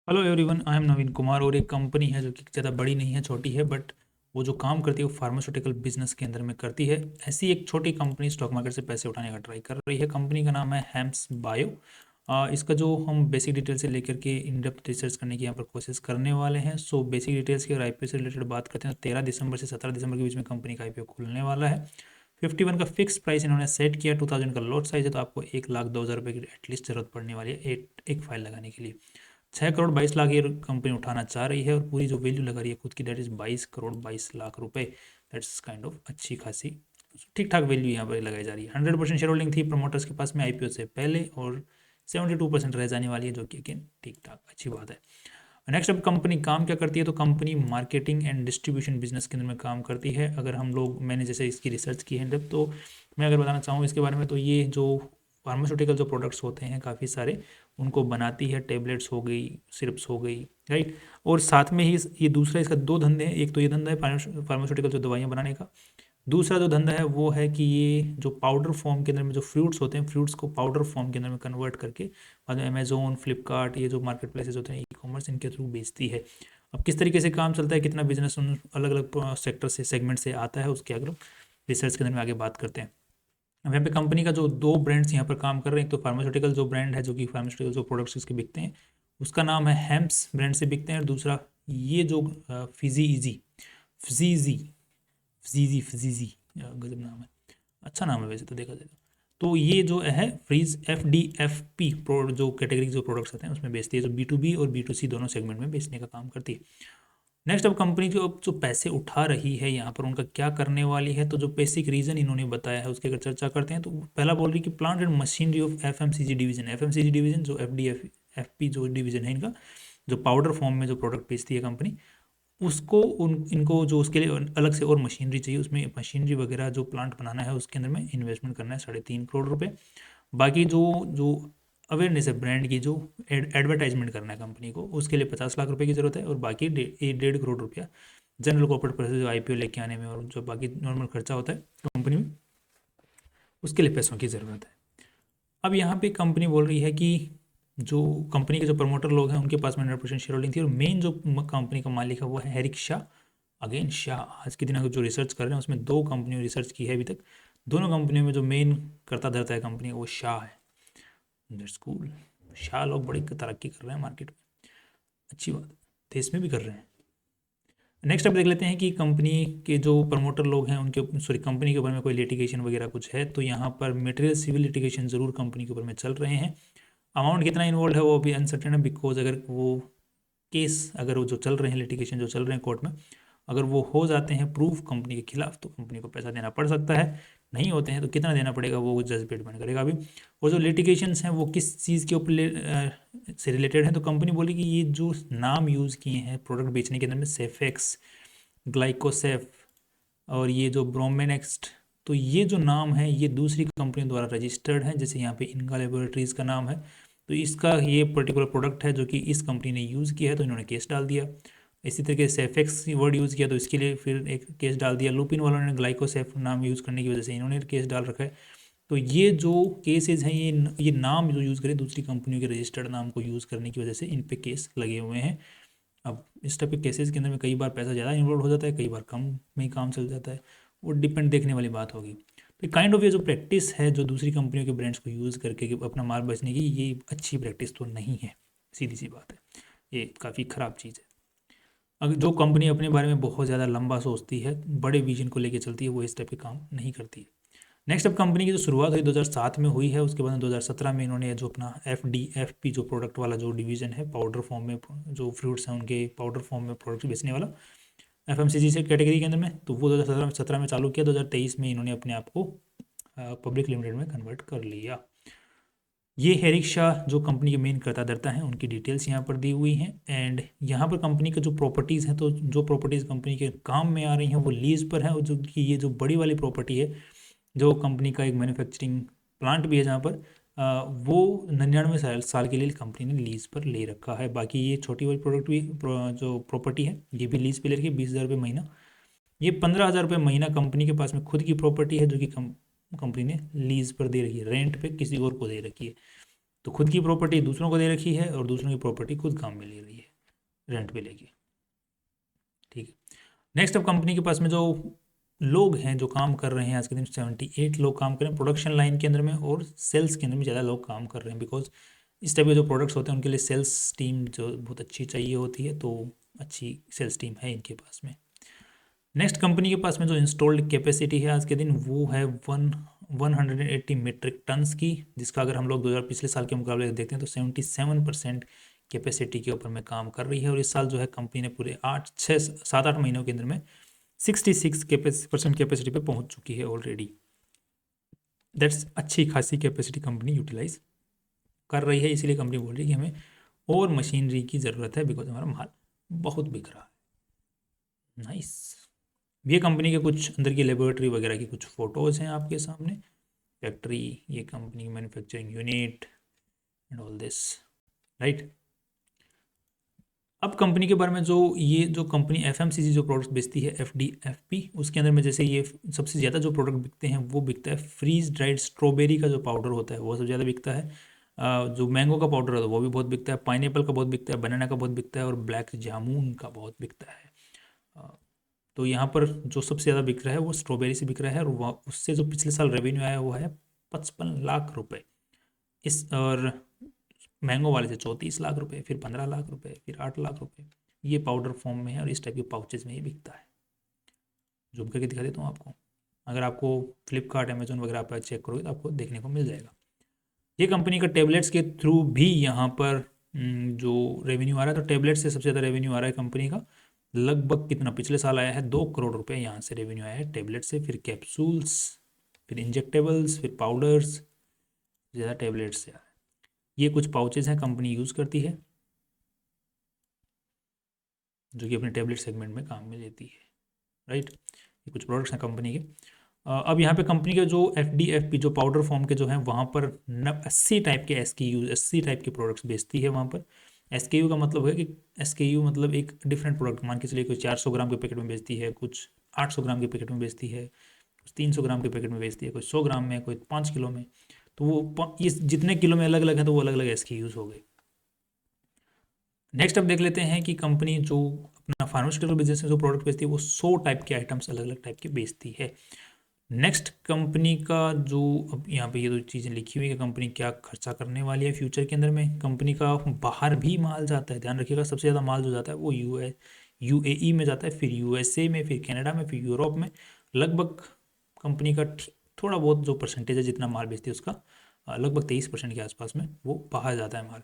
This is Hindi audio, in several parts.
हेलो एवरीवन, आई एम नवीन कुमार। और एक कंपनी है जो कि ज़्यादा बड़ी नहीं है, छोटी है, बट वो जो काम करती है वो फार्मास्यूटिकल बिजनेस के अंदर में करती है। ऐसी एक छोटी कंपनी स्टॉक मार्केट से पैसे उठाने का ट्राई कर रही है। कंपनी का नाम है हैम्स बायो। इसका जो हम बेसिक डिटेल से लेकर के इन डेप्थ रिसर्च करने की यहाँ पर कोशिश करने वाले हैं। सो बेसिक डिटेल्स की और आईपीओ से रिलेटेड बात करते हैं तो 13 दिसंबर से 17 दिसंबर के बीच में कंपनी का आईपीओ खुलने वाला है। 51 का फिक्स प्राइस इन्होंने सेट किया। 2000 का लॉट साइज है, तो आपको 1,02,000 रुपये की एटलीस्ट जरूरत पड़ने वाली है एक फाइल लगाने के लिए। 6 करोड़ 22 लाख ये कंपनी उठाना चाह रही है और पूरी जो वैल्यू लगा रही है खुद की, दैट इज 22 करोड़ 22 लाख रुपए। दैट्स काइंड ऑफ अच्छी खासी ठीक ठाक वैल्यू यहाँ पर लगाई जा रही है। 100% शेयर होल्डिंग थी प्रमोटर्स के पास में आईपीओ से पहले, और 72% रह जाने वाली है, जो कि अगेन ठीक ठाक अच्छी बात है। नेक्स्ट, अब कंपनी काम क्या करती है, तो company marketing and distribution business के अंदर में काम करती है। अगर हम लोग, मैंने जैसे इसकी रिसर्च की है तो मैं अगर बताना चाहूँ इसके बारे में, तो ये जो फार्मास्यूटिकल जो प्रोडक्ट्स होते हैं काफ़ी सारे, उनको बनाती है। टेबलेट्स हो गई, सिरप्स हो गई, राइट। और साथ में ही ये दूसरा इसका दो धंधे हैं। एक तो ये धंधा है फार्मास्यूटिकल जो दवाइयाँ बनाने का। दूसरा जो धंधा है वो है कि ये जो पाउडर फॉर्म के अंदर में जो फ्रूट्स होते हैं, फ्रूट्स को पाउडर फॉर्म के अंदर में कन्वर्ट करके बाद में अमेजोन, फ्लिपकार्ट, ये जो मार्केट प्लेसेस होते हैं ई कॉमर्स, इनके थ्रू बेचती है। अब किस तरीके से काम चलता है, कितना बिजनेस उन अलग अलग सेक्टर से, सेगमेंट से आता है, उसके अगर रिसर्च के अंदर में आगे बात करते हैं। अब यहाँ पे कंपनी का जो दो ब्रांड्स यहाँ पर काम कर रहे हैं, एक तो फार्मास्यूटिकल जो ब्रांड है जो कि फार्मास्यूटिकल जो प्रोडक्ट्स इसके बिकते हैं उसका नाम है हेम्स ब्रांड से बिकते हैं। और दूसरा ये जो फिजी फिजीजी फिजीजी फिजीजी गजब नाम है, अच्छा नाम है वैसे तो देखा जाए तो ये जो है फ्रीज FDFP जो कैटेगरी जो प्रोडक्ट्स आते हैं उसमें बेचती है, जो B2B और B2C दोनों सेगमेंट में बेचने का काम करती है। नेक्स्ट, अब कंपनी जो पैसे उठा रही है यहाँ पर उनका क्या करने वाली है, तो जो बेसिक रीजन इन्होंने बताया है उसकी अगर चर्चा करते हैं तो पहला बोल रही कि plant and machinery of FMCG division. FMCG division जो FDFP जो डिवीजन है इनका, जो पाउडर फॉर्म में जो प्रोडक्ट बेचती है कंपनी, उसको इनको जो उसके लिए अलग से और मशीनरी चाहिए, उसमें मशीनरी वगैरह जो प्लांट बनाना है उसके अंदर में इन्वेस्टमेंट करना है 3.5 करोड़ रुपए। बाकी जो जो अवेयरनेस है ब्रांड की, जो एडवर्टाइजमेंट करना है कंपनी को, उसके लिए 50 लाख रुपए की जरूरत है। और बाकी 1.5 करोड़ रुपया जनरल कॉर्पोरेट पर्पस जो IPO लेके आने में और जो बाकी नॉर्मल खर्चा होता है कंपनी में, उसके लिए पैसों की ज़रूरत है। अब यहाँ पे कंपनी बोल रही है कि जो कंपनी के जो प्रमोटर लोग हैं उनके पास में 100% शेयर होल्डिंग थी, और मेन जो कंपनी का मालिक है वो है हैरिक शाह। अगेन शाह, आज के दिन अगर जो रिसर्च कर रहे हैं उसमें दो कंपनियों रिसर्च की है अभी तक। दोनों कंपनियों में जो मेन करता धरता है कंपनी वो शाह है। That's cool. शाह लोग बड़ी तरक्की कर रहे हैं मार्केट में, अच्छी बात है, देश में भी कर रहे हैं। नेक्स्ट अब देख लेते हैं कि कंपनी के जो प्रमोटर लोग हैं उनके, सॉरी, कंपनी के ऊपर में कोई लिटिगेशन वगैरह कुछ है तो यहाँ पर मटेरियल सिविल लिटिगेशन जरूर कंपनी के ऊपर में चल रहे हैं। अमाउंट कितना इन्वॉल्व है वो अभी अनसर्टेन है, बिकॉज अगर वो केस, अगर वो जो चल रहे हैं लिटिगेशन जो चल रहे हैं कोर्ट में, अगर वो हो जाते हैं प्रूफ कंपनी के खिलाफ तो कंपनी को पैसा देना पड़ सकता है। नहीं होते हैं तो कितना देना पड़ेगा वो जज पे डिपेंड करेगा अभी। और जो लिटिगेशंस हैं वो किस चीज़ के ऊपर से रिलेटेड है, तो कंपनी बोली कि ये जो नाम यूज़ किए हैं प्रोडक्ट बेचने के अंदर में, सेफेक्स, ग्लाइकोसेफ और ये जो ब्रोमेनेक्स्ट, तो ये जो नाम है ये दूसरी कंपनी द्वारा रजिस्टर्ड है। जैसे यहाँ पे इनका लेबोरेटरीज का नाम है, तो इसका ये पर्टिकुलर प्रोडक्ट है जो कि इस कंपनी ने यूज़ किया है तो इन्होंने केस डाल दिया। इसी तरीके से सेफेक्स वर्ड यूज़ किया तो इसके लिए फिर एक केस डाल दिया। लुपिन वालों ने ग्लाइकोसेफ नाम यूज़ करने की वजह से इन्होंने केस डाल रखा है। तो ये जो केसेस हैं, ये नाम जो यूज़ करें दूसरी कंपनियों के रजिस्टर्ड नाम को यूज़ करने की वजह से इन पे केस लगे हुए हैं। अब इस टाइप के केसेस के अंदर में कई बार पैसा ज़्यादा इन्वॉल्व हो जाता है, कई बार कम में ही काम चल जाता है, वो डिपेंड देखने वाली बात होगी। तो काइंड ऑफ ये जो प्रैक्टिस है जो दूसरी कंपनियों के ब्रांड्स को यूज़ करके कि अपना माल बेचने की, ये अच्छी प्रैक्टिस तो नहीं है, सीधी सी बात है, ये काफ़ी ख़राब चीज़ है। अगर जो कंपनी अपने बारे में बहुत ज़्यादा लंबा सोचती है, बड़े विजन को लेकर चलती है, वो इस टाइप के काम नहीं करती है। नेक्स्ट, अब कंपनी की जो शुरुआत हुई 2007 में हुई है, उसके बाद 2017 में इन्होंने जो अपना FDFP जो प्रोडक्ट वाला जो डिवीज़न है, पाउडर फॉर्म में जो फ्रूट्स हैं उनके पाउडर फॉर्म में प्रोडक्ट बेचने वाला, FMCG से कैटेगरी के अंदर में, तो वो 2017 में चालू किया। 2023 में इन्होंने अपने आप को पब्लिक लिमिटेड में कन्वर्ट कर लिया। ये हेरिक शाह जो कंपनी के मेन कर्ता धर्ता हैं उनकी डिटेल्स यहाँ पर दी हुई हैं। एंड यहाँ पर कंपनी के जो प्रॉपर्टीज़ हैं, तो जो प्रॉपर्टीज़ कंपनी के काम में आ रही हैं वो लीज पर है, और जो कि ये जो बड़ी वाली प्रॉपर्टी है, जो कंपनी का एक मैन्युफैक्चरिंग प्लांट भी है जहाँ पर वो 99 साल के लिए कंपनी ने लीज पर ले रखा है। बाकी ये छोटी वाली प्रोडक्ट भी जो प्रॉपर्टी है ये भी लीज पे ले रखी है, 20,000 रुपये महीना। ये 15,000 रुपये महीना कंपनी के पास में खुद की प्रॉपर्टी है जो कि कंपनी ने लीज पर दे रखी है, रेंट पे किसी और को दे रखी है। तो खुद की प्रॉपर्टी दूसरों को दे रखी है और दूसरों की प्रॉपर्टी खुद काम में ले रही है, रेंट पे लेके। ठीक है। नेक्स्ट अब कंपनी के पास में जो लोग हैं जो काम कर रहे हैं आज के दिन 78 लोग काम कर रहे हैं प्रोडक्शन लाइन के अंदर में, और सेल्स के अंदर में ज़्यादा लोग काम कर रहे हैं, बिकॉज इस टाइप के जो प्रोडक्ट्स होते हैं उनके लिए सेल्स टीम जो बहुत अच्छी चाहिए होती है, तो अच्छी सेल्स टीम है इनके पास में। नेक्स्ट कंपनी के पास में जो इंस्टॉल्ड कैपेसिटी है आज के दिन वो है 180 मीट्रिक टन्स की, जिसका अगर हम लोग 2000 पिछले साल के मुकाबले देखते हैं तो 77% कैपेसिटी के ऊपर में काम कर रही है। और इस साल जो है कंपनी ने पूरे 7-8 महीनों के अंदर में 66% कैपेसिटी पे पहुंच चुकी है ऑलरेडी। दैट्स अच्छी खासी कैपेसिटी कंपनी यूटिलाइज कर रही है, इसीलिए कंपनी बोल रही है कि हमें और मशीनरी की ज़रूरत है, बिकॉज हमारा माल बहुत बिक रहा है। नाइस। ये कंपनी के कुछ अंदर की लेबोरेटरी वगैरह की कुछ फ़ोटोज़ हैं आपके सामने, फैक्ट्री, ये company manufacturing unit and all this, right. अब कंपनी के बारे में ये जो कंपनी एफएमसीजी जो प्रोडक्ट बेचती है एफडीएफपी, उसके अंदर में जैसे ये सबसे ज़्यादा जो प्रोडक्ट बिकते हैं वो बिकता है फ्रीज ड्राइड स्ट्रॉबेरी का जो पाउडर होता है वो सबसे ज़्यादा बिकता है। जो मैंगो का पाउडर होता है वो भी बहुत बिकता है, पाइनएप्पल का बहुत बिकता है, बनाना का बहुत बिकता है, और ब्लैक जामुन का बहुत बिकता है। तो यहाँ पर जो सबसे ज़्यादा बिक रहा है वो स्ट्रॉबेरी से बिक रहा है, और उससे जो पिछले साल रेवेन्यू आया हुआ है 55 लाख रुपए, और मैंगो वाले से 34 लाख रुपए, फिर 15 लाख रुपए, फिर 8 लाख रुपए। ये पाउडर फॉर्म में है और इस टाइप के पाउचेज में ये बिकता है। जूम करके दिखा देता हूँ आपको, अगर आपको फ्लिपकार्ट अमेजोन वगैरह पर चेक करोगे तो आपको देखने को मिल जाएगा। ये कंपनी का टेबलेट्स के थ्रू भी यहाँ पर जो रेवेन्यू आ रहा है, तो टेबलेट से सबसे ज़्यादा रेवेन्यू आ रहा है कंपनी का, लगभग कितना पिछले साल आया है 2 करोड़ रुपए यहाँ से रेवेन्यू आया है टेबलेट से, फिर कैप्सूल्स, फिर इंजेक्टेबल्स, फिर पाउडर्स, ज़्यादा टेबलेट्स से आ रहा है। ये कुछ पाउचेज हैं कंपनी यूज़ करती है जो कि अपने टेबलेट सेगमेंट में काम में लेती है, राइट। ये कुछ प्रोडक्ट्स हैं कंपनी के। अब यहाँ पे कंपनी के जो एफडीएफपी जो पाउडर फॉर्म के जो हैं वहाँ पर 80 टाइप के एसकेयू 80 टाइप के प्रोडक्ट्स बेचती है वहाँ पर। एसकेयू का मतलब है कि एसकेयू मतलब एक डिफरेंट प्रोडक्ट, मान के चलिए कोई 400 ग्राम के पैकेट में बेचती है, कुछ 800 ग्राम के पैकेट में बेचती है, कुछ 300 ग्राम के पैकेट में बेचती है, कोई 100 ग्राम में, कोई 5 किलो में। तो वो ये जितने किलो में अलग अलग है तो वो अलग अलग एसकेयूज हो गए। नेक्स्ट अब देख लेते हैं कि कंपनी जो अपना फार्मास्यूटिकल बिजनेस में जो प्रोडक्ट बेचती है वो 100 टाइप के आइटम्स अलग अलग टाइप के बेचती है। नेक्स्ट कंपनी का जो अब यहाँ पे ये दो चीज़ें लिखी हुई है कि कंपनी क्या खर्चा करने वाली है फ्यूचर के अंदर में। कंपनी का बाहर भी माल जाता है, ध्यान रखिएगा, सबसे ज़्यादा माल जो जाता है वो यूएई में जाता है, फिर यूएसए में, फिर कनाडा में, फिर यूरोप में। लगभग कंपनी का थोड़ा बहुत जो परसेंटेज है जितना माल बेचती है उसका लगभग 23% के आसपास में वो बाहर जाता है माल।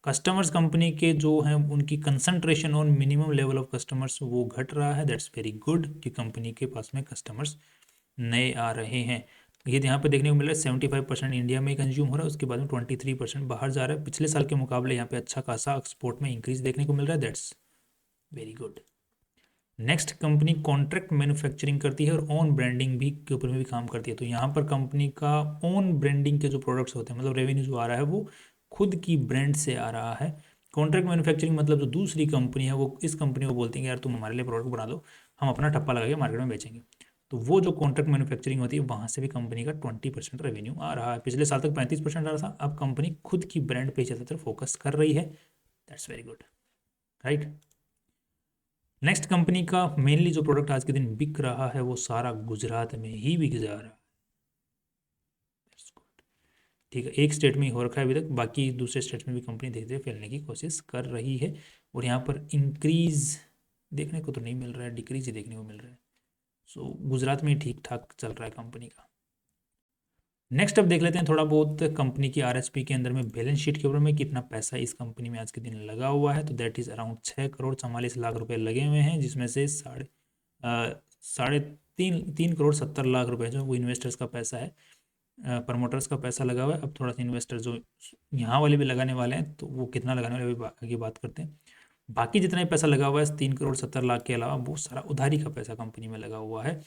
कस्टमर्स कंपनी के जो हैं उनकी concentration on minimum level of customers वो घट रहा है, दैट्स वेरी गुड कि कंपनी के पास में कस्टमर्स नए आ रहे हैं। ये यहाँ पे देखने को मिल रहा है 75% इंडिया में कंज्यूम हो रहा है, उसके बाद में 23% बाहर जा रहा है। पिछले साल के मुकाबले यहाँ पे अच्छा खासा एक्सपोर्ट में इंक्रीज देखने को मिल रहा है, that's very good. Next company contract manufacturing करती है और ओन ब्रांडिंग भी के ऊपर में भी काम करती है। तो यहाँ पर कंपनी का ओन ब्रांडिंग के जो प्रोडक्ट्स होते हैं, मतलब रेवेन्यू जो आ रहा है वो खुद की ब्रांड से आ रहा है। कॉन्ट्रैक्ट मैन्युफैक्चरिंग मतलब जो दूसरी कंपनी है वो इस कंपनी को बोलती है कि यार तुम हमारे लिए प्रोडक्ट बना दो, हम अपना ठप्पा लगा के मार्केट में बेचेंगे। तो वो जो कॉन्ट्रैक्ट मैन्युफैक्चरिंग होती है वहाँ से भी कंपनी का 20% रेवेन्यू आ रहा है। पिछले साल तक 35% आ रहा था, अब कंपनी खुद की ब्रांड पे ज़्यादातर फोकस कर रही है, that's very good, right. Next company का मेनली जो प्रोडक्ट आज के दिन बिक रहा है वो सारा गुजरात में ही बिक जा रहा है, ठीक है। एक स्टेट में ही हो रखा है अभी तक, बाकी दूसरे स्टेट में भी कंपनी धीरे धीरे फैलने की कोशिश कर रही है। और यहाँ पर इंक्रीज देखने को तो नहीं मिल रहा है, डिक्रीज ही देखने को मिल रहा है। सो गुजरात में ठीक ठाक चल रहा है कंपनी का। नेक्स्ट अब देख लेते हैं थोड़ा बहुत कंपनी की आरएसपी के अंदर में बैलेंस शीट के ऊपर में कितना पैसा इस कंपनी में आज के दिन लगा हुआ है। तो that is around 6 crore 44 lakh रुपए लगे हुए हैं, जिसमें से साढ़े तीन करोड़ 70 लाख रुपए जो वो इन्वेस्टर्स का पैसा है, प्रमोटर्स का पैसा लगा हुआ है। अब थोड़ा सा इन्वेस्टर जो यहाँ वाले भी लगाने वाले हैं तो वो कितना लगाने वाले अभी आगे बात करते हैं। बाकी जितना भी पैसा लगा हुआ है 3 करोड़ 70 लाख के अलावा वो सारा उधारी का पैसा कंपनी में लगा हुआ है।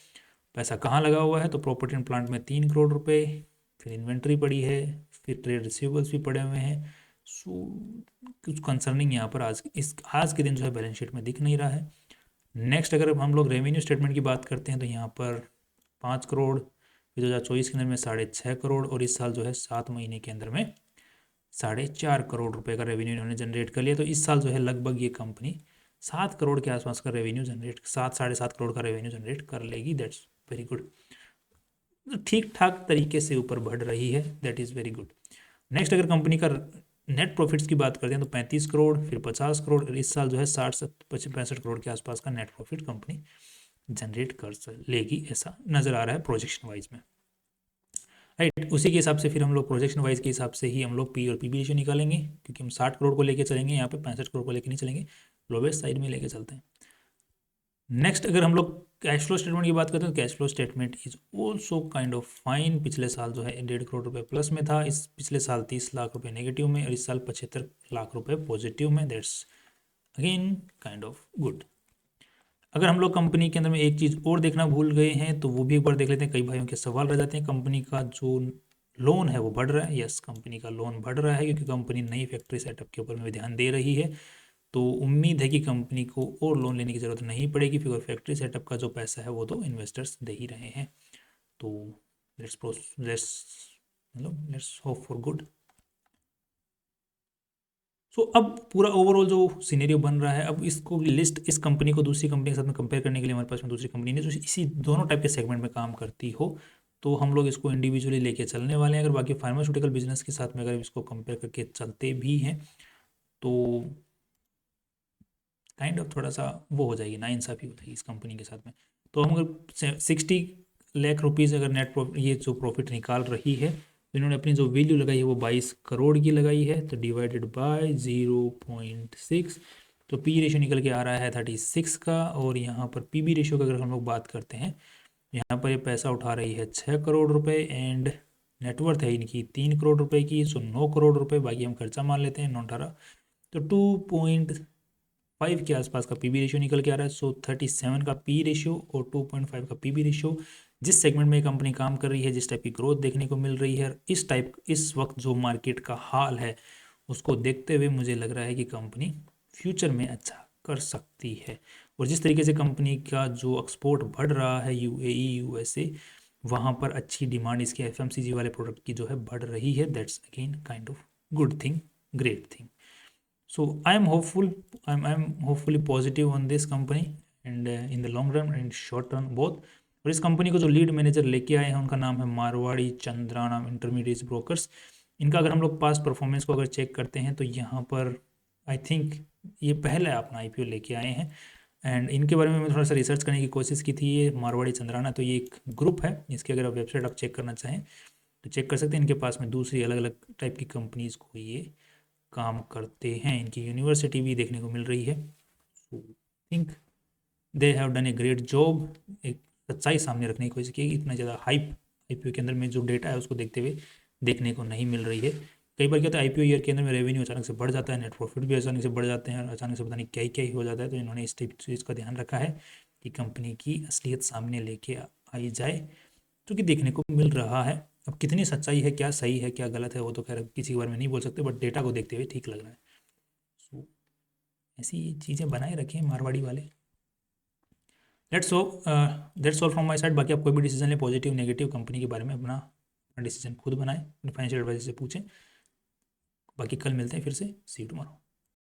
पैसा कहाँ लगा हुआ है, तो प्रॉपर्टी एंड प्लांट में 3 करोड़ रुपए, फिर इन्वेंट्री पड़ी है, फिर ट्रेड रिसीवेबल्स भी पड़े हुए हैं। सो कुछ कंसर्निंग यहाँ पर आज के दिन जो है बैलेंस शीट में दिख नहीं रहा है। नेक्स्ट अगर हम लोग रेवेन्यू स्टेटमेंट की बात करते हैं तो यहाँ पर 5 करोड़, फिर 2024 के अंदर में 6.5 करोड़, और इस साल जो है 7 महीने के अंदर में 4.5 करोड़ रुपए का रेवेन्यू इन्होंने जनरेट कर लिया। तो इस साल जो है लगभग ये कंपनी 7 करोड़ के आसपास का रेवेन्यू जनरेट, 7 साढ़े 7 करोड़ का रेवेन्यू जनरेट कर लेगी। That's very good. ठीक ठाक तरीके से ऊपर बढ़ रही है, that is very good. Next अगर कंपनी का नेट प्रॉफिट्स की बात करते हैं तो 35 करोड़, फिर 50 करोड़, और इस साल जो है 65 करोड़ के आसपास का नेट प्रॉफिट कंपनी जनरेट कर लेगी, ऐसा नज़र आ रहा है प्रोजेक्शन वाइज में। राइट, उसी के हिसाब से फिर हम लोग प्रोजेक्शन वाइज के हिसाब से ही हम लोग पी और पीबी रेशियो निकालेंगे, क्योंकि हम 60 करोड़ को लेके चलेंगे, यहाँ पे 65 करोड़ को लेके नहीं चलेंगे, लोवेस्ट साइड में लेके चलते हैं। नेक्स्ट अगर हम लोग कैश फ्लो स्टेटमेंट की बात करते हैं तो cash flow statement is also kind of fine. पिछले साल जो है 1.5 करोड़ रुपए प्लस में था, इस पिछले साल 30 लाख रुपए नेगेटिव में, और इस साल 75 लाख रुपए पॉजिटिव में। That's again kind of good. अगर हम लोग कंपनी के अंदर में एक चीज़ और देखना भूल गए हैं तो वो भी एक बार देख लेते हैं, कई भाइयों के सवाल रह जाते हैं। कंपनी का जो लोन है वो बढ़ रहा है, यस कंपनी का लोन बढ़ रहा है क्योंकि कंपनी नई फैक्ट्री सेटअप के ऊपर में ध्यान दे रही है। तो उम्मीद है कि कंपनी को और लोन लेने की ज़रूरत नहीं पड़ेगी, फिर फैक्ट्री सेटअप का जो पैसा है वो तो इन्वेस्टर्स दे ही रहे हैं। तो लेट्स होप फॉर गुड। सो अब पूरा ओवरऑल जो सिनेरियो बन रहा है, अब इसको लिस्ट, इस कंपनी को दूसरी कंपनी के साथ में कंपेयर करने के लिए हमारे पास में दूसरी कंपनी ने जो इसी दोनों टाइप के सेगमेंट में काम करती हो, तो हम लोग इसको इंडिविजुअली लेके चलने वाले हैं। अगर बाकी फार्मास्यूटिकल बिजनेस के साथ में अगर इसको कंपेयर करके चलते भी हैं तो काइंड ऑफ थोड़ा सा वो हो जाएगी, नाइंसाफ़ी हो जाएगी इस कंपनी के साथ में। तो हम अगर 60 लाख रुपीज़ अगर नेट प्रॉफिट, ये जो प्रॉफिट निकाल रही है, तो इन्होंने अपनी जो वैल्यू लगाई है वो 22 करोड़ की लगाई है, तो डिवाइडेड बाय 0.6, तो पी रेशियो निकल के आ रहा है 36 का। और यहाँ पर पी बी रेशियो का अगर हम लोग बात करते हैं, यहाँ पर ये पैसा उठा रही है 6 करोड़ रुपए, एंड नेटवर्थ है इनकी 3 करोड़ रुपए की, सो 9 करोड़ रुपए, बाकी हम खर्चा मान लेते हैं 9-18, तो 2.5 के आसपास का पी बी रेशियो निकल के आ रहा है। सो 37 का पी रेशियो और 2.5 का पी बी रेशियो। जिस सेगमेंट में कंपनी काम कर रही है, जिस टाइप की ग्रोथ देखने को मिल रही है, इस वक्त जो मार्केट का हाल है उसको देखते हुए मुझे लग रहा है कि कंपनी फ्यूचर में अच्छा कर सकती है। और जिस तरीके से कंपनी का जो एक्सपोर्ट बढ़ रहा है यूएई, यूएसए, वहाँ पर अच्छी डिमांड इसके एफएमसीजी वाले प्रोडक्ट की जो है बढ़ रही है। That's again kind of good thing, great thing. So I am hopeful, I'm hopefully positive on this company and in the long run and short run both। और इस कंपनी को जो लीड मैनेजर लेके आए हैं उनका नाम है मारवाड़ी चंद्राना इंटरमीडिएट ब्रोकर्स। इनका अगर हम लोग पास्ट परफॉर्मेंस को अगर चेक करते हैं तो यहाँ पर आई थिंक ये पहले अपना आईपीओ लेके आए हैं, एंड इनके बारे में मैं थोड़ा सा रिसर्च करने की कोशिश की थी। ये मारवाड़ी चंद्राना, तो ये एक ग्रुप है, इसकी अगर आप वेबसाइट आप चेक करना चाहें तो चेक कर सकते हैं। इनके पास में दूसरी अलग अलग टाइप की कंपनीज़ को ये काम करते हैं, इनकी यूनिवर्सिटी भी देखने को मिल रही है। So think they have done a great job. एक सच्चाई सामने रखने की कोशिश की, इतना ज़्यादा हाइप आईपीओ के अंदर में जो डेटा है उसको देखते हुए देखने को नहीं मिल रही है। कई बार क्या होता है आईपीओ ईयर के अंदर में रेवेन्यू अचानक से बढ़ जाता है, नेट प्रॉफिट भी अचानक से बढ़ जाते हैं, और अचानक से पता नहीं क्या ही हो जाता है। तो इन्होंने इस चीज़ का ध्यान रखा है कि कंपनी की असलियत सामने लेके आई जाए, जो कि देखने को मिल रहा है। अब कितनी सच्चाई है, क्या सही है, क्या गलत है, वो तो खैर किसी के बारे में नहीं बोल सकते, बट डेटा को देखते हुए ठीक लग रहा है। सो ऐसी चीज़ें बनाए रखें मारवाड़ी वाले। That's all from my side. बाकी आप कोई भी डिसीजन लें, पॉजिटिव नेगेटिव, कंपनी के बारे में अपना डिसीजन खुद बनाएं, फाइनेंशियल एडवाइजर से पूछें। बाकी कल मिलते हैं फिर से, सी यू टुमारो।